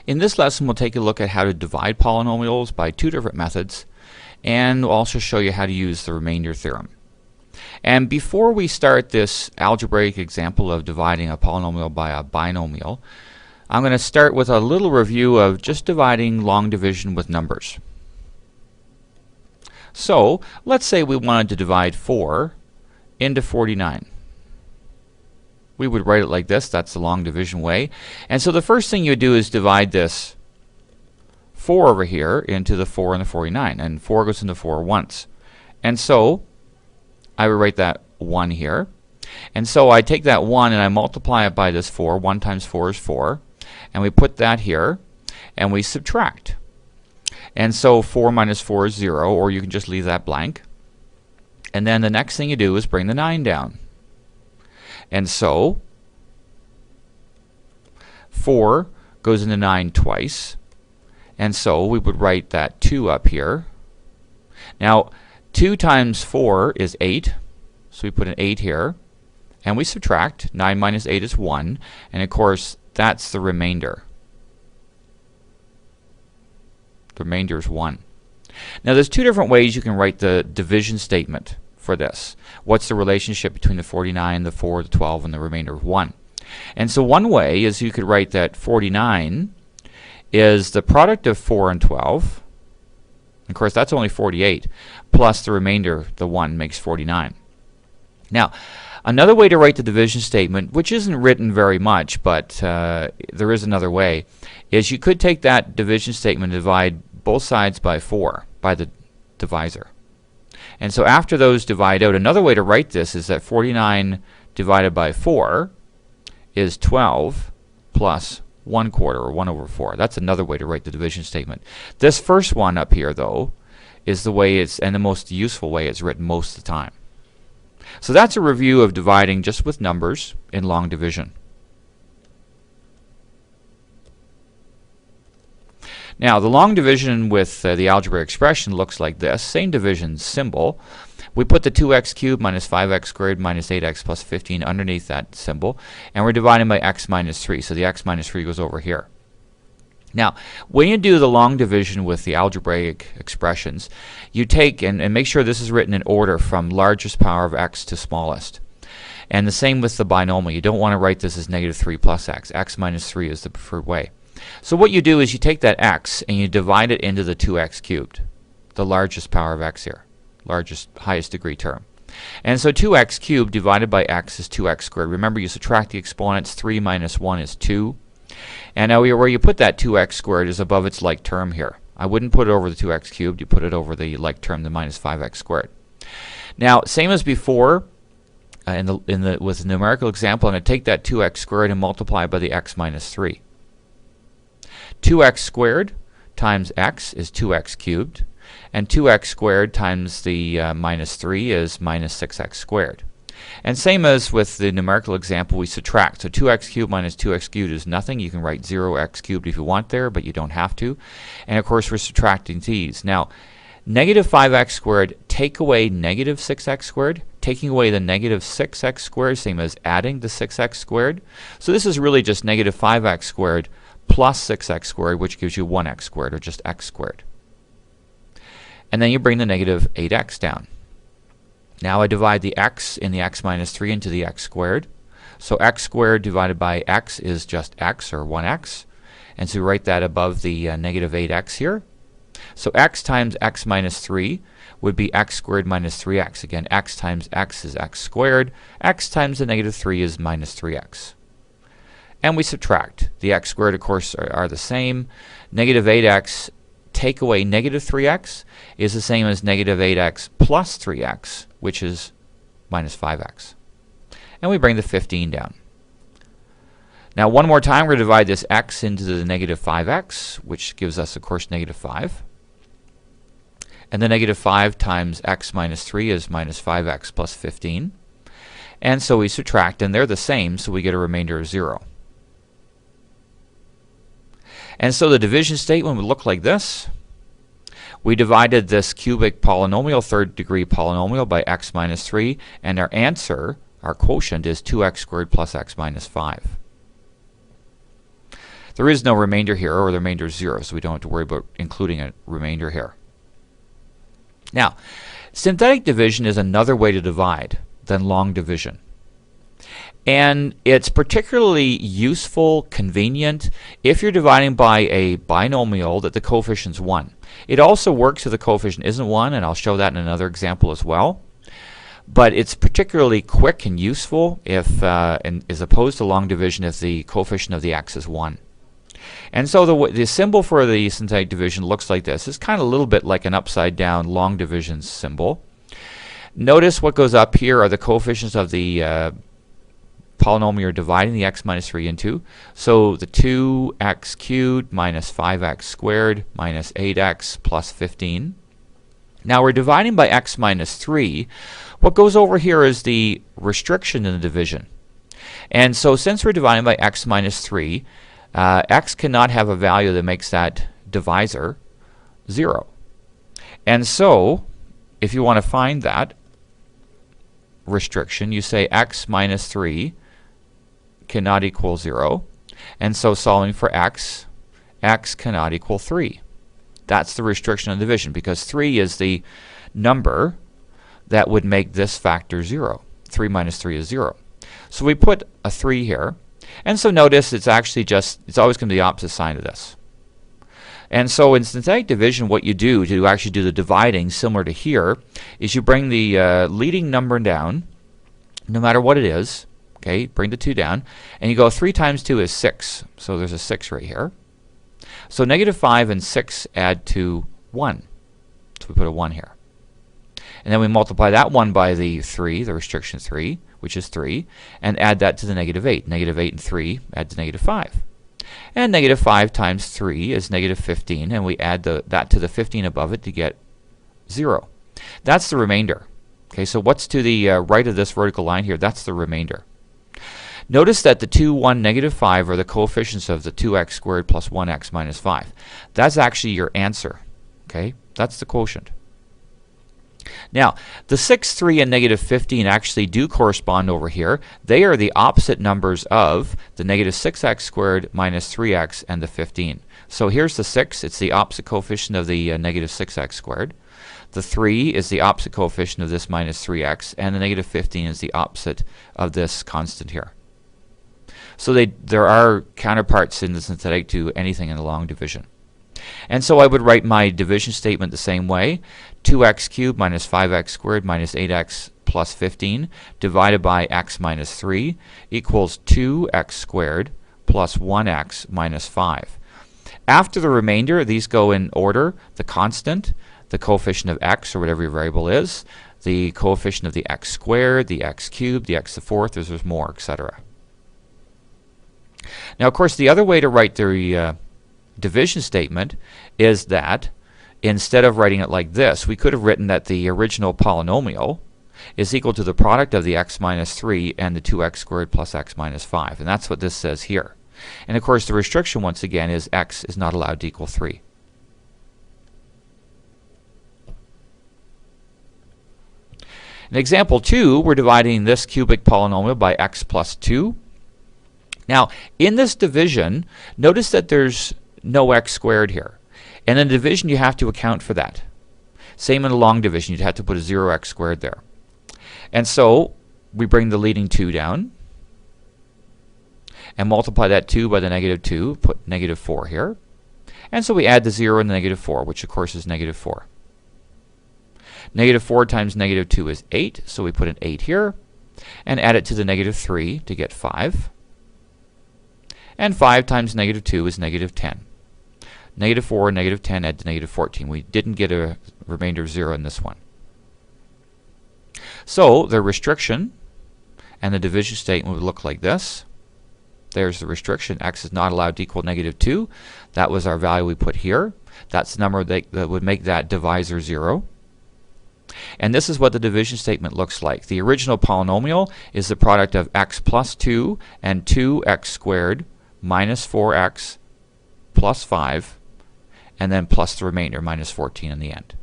In this lesson, we'll take a look at how to divide polynomials by two different methods, and we'll also show you how to use the remainder theorem. And before we start this algebraic example of dividing a polynomial by a binomial, I'm going to start with a little review of just dividing long division with numbers. So, let's say we wanted to divide 4 into 49. We would write it like this. That's the long division way. And so the first thing you would do is divide this 4 over here into the 4 and the 49. And 4 goes into 4 once. And so I would write that 1 here. And so I take that 1 and I multiply it by this 4. 1 times 4 is 4. And we put that here. And we subtract. And so 4 minus 4 is 0, or you can just leave that blank. And then the next thing you do is bring the 9 down. And so 4 goes into 9 twice. And so we would write that 2 up here. Now 2 times 4 is 8. So we put an 8 here. And we subtract. 9 minus 8 is 1. And of course, that's the remainder. The remainder is 1. Now there's two different ways you can write the division statement for this. What's the relationship between the 49, the 4, the 12, and the remainder of 1? And so one way is you could write that 49 is the product of 4 and 12. Of course, that's only 48, plus the remainder, the 1, makes 49. Now, another way to write the division statement, which isn't written very much, but there is another way, is you could take that division statement and divide both sides by 4, by the divisor. And so after those divide out, another way to write this is that 49 divided by 4 is 12 plus 1/4, or 1 over 4. That's another way to write the division statement. This first one up here, though, is the way it's, and the most useful way it's written most of the time. So that's a review of dividing just with numbers in long division. Now, the long division with the algebraic expression looks like this. Same division symbol. We put the 2x cubed minus 5x squared minus 8x plus 15 underneath that symbol, and we're dividing by x minus 3. So the x minus 3 goes over here. Now, when you do the long division with the algebraic expressions, you take, and make sure this is written in order from largest power of x to smallest. And the same with the binomial. You don't want to write this as negative 3 plus x. X minus 3 is the preferred way. So what you do is you take that x and you divide it into the 2x cubed, the largest power of x here, highest degree term. And so 2x cubed divided by x is 2x squared. Remember, you subtract the exponents. 3 minus 1 is 2. And now where you put that 2x squared is above its like term here. I wouldn't put it over the 2x cubed. You put it over the like term, the minus 5x squared. Now, same as before, with the numerical example, I'm going to take that 2x squared and multiply by the x minus 3. 2x squared times x is 2x cubed, and 2x squared times the minus 3 is minus 6x squared. And same as with the numerical example, we subtract. So 2x cubed minus 2x cubed is nothing. You can write 0x cubed if you want there, but you don't have to. And of course, we're subtracting these. Now, negative 5x squared, take away negative 6x squared. Taking away the negative 6x squared, same as adding the 6x squared. So this is really just negative 5x squared plus 6x squared, which gives you 1x squared, or just x squared. And then you bring the negative 8x down. Now I divide the x in the x minus 3 into the x squared. So x squared divided by x is just x, or 1x. And so we write that above the negative 8x here. So x times x minus 3 would be x squared minus 3x. Again, x times x is x squared. X times the negative 3 is minus 3x. And we subtract. The x squared, of course, are the same. Negative 8x, take away negative 3x, is the same as negative 8x plus 3x, which is minus 5x. And we bring the 15 down. Now, one more time, we're going to divide this x into the negative 5x, which gives us, of course, negative 5. And the negative 5 times x minus 3 is minus 5x plus 15. And so we subtract, and they're the same, so we get a remainder of 0. And so the division statement would look like this. We divided this cubic polynomial, third degree polynomial, by x minus 3, and our answer, our quotient, is 2x squared plus x minus 5. There is no remainder here, or the remainder is 0, so we don't have to worry about including a remainder here. Now, synthetic division is another way to divide than long division. And it's particularly useful, convenient, if you're dividing by a binomial that the coefficient's 1. It also works if the coefficient isn't 1, and I'll show that in another example as well. But it's particularly quick and useful if, as opposed to long division, if the coefficient of the x is 1. And so the symbol for the synthetic division looks like this. It's kind of a little bit like an upside down long division symbol. Notice what goes up here are the coefficients of the polynomial you're dividing the x minus 3 into. So the 2x cubed minus 5x squared minus 8x plus 15. Now we're dividing by x minus 3. What goes over here is the restriction in the division. And so since we're dividing by x minus 3, x cannot have a value that makes that divisor 0. And so if you want to find that restriction, you say x minus 3 cannot equal 0. And so solving for x, x cannot equal 3. That's the restriction of division, because 3 is the number that would make this factor 0. 3 minus 3 is 0. So we put a 3 here. And so notice it's actually just, it's always going to be the opposite sign of this. And so in synthetic division, what you do to actually do the dividing, similar to here, is you bring the leading number down, no matter what it is. Okay, bring the 2 down, and you go 3 times 2 is 6. So there's a 6 right here. So negative 5 and 6 add to 1. So we put a 1 here. And then we multiply that 1 by the 3, the restriction 3, which is 3, and add that to the negative 8. Negative 8 and 3 add to negative 5. And negative 5 times 3 is negative 15, and we add that to the 15 above it to get 0. That's the remainder. Okay, so what's to the right of this vertical line here? That's the remainder. Notice that the 2, 1, negative 5 are the coefficients of the 2x squared plus 1x minus 5. That's actually your answer. Okay, that's the quotient. Now, the 6, 3, and negative 15 actually do correspond over here. They are the opposite numbers of the negative 6x squared minus 3x and the 15. So here's the 6. It's the opposite coefficient of the negative 6x squared. The 3 is the opposite coefficient of this minus 3x, and the negative 15 is the opposite of this constant here. So there are counterparts in the synthetic to anything in the long division. And so I would write my division statement the same way. 2x cubed minus 5x squared minus 8x plus 15 divided by x minus 3 equals 2x squared plus 1x minus 5. After the remainder, these go in order. The constant, the coefficient of x, or whatever your variable is, the coefficient of the x squared, the x cubed, the x to the fourth, there's more, etc. Now, of course, the other way to write the division statement is that instead of writing it like this, we could have written that the original polynomial is equal to the product of the x minus 3 and the 2x squared plus x minus 5. And that's what this says here. And of course, the restriction, once again, is x is not allowed to equal 3. In example 2, we're dividing this cubic polynomial by x plus 2. Now, in this division, notice that there's no x squared here. And in division, you have to account for that. Same in the long division, you'd have to put a 0x squared there. And so we bring the leading 2 down and multiply that 2 by the negative 2, put negative 4 here. And so we add the 0 and the negative 4, which of course is negative 4. Negative 4 times negative 2 is 8, so we put an 8 here and add it to the negative 3 to get 5. And 5 times negative 2 is negative 10. Negative 4 and negative 10 add to negative 14. We didn't get a remainder of 0 in this one. So the restriction and the division statement would look like this. There's the restriction. X is not allowed to equal negative 2. That was our value we put here. That's the number that would make that divisor 0. And this is what the division statement looks like. The original polynomial is the product of x plus 2 and 2x squared minus 4x plus 5, and then plus the remainder, minus 14 in the end.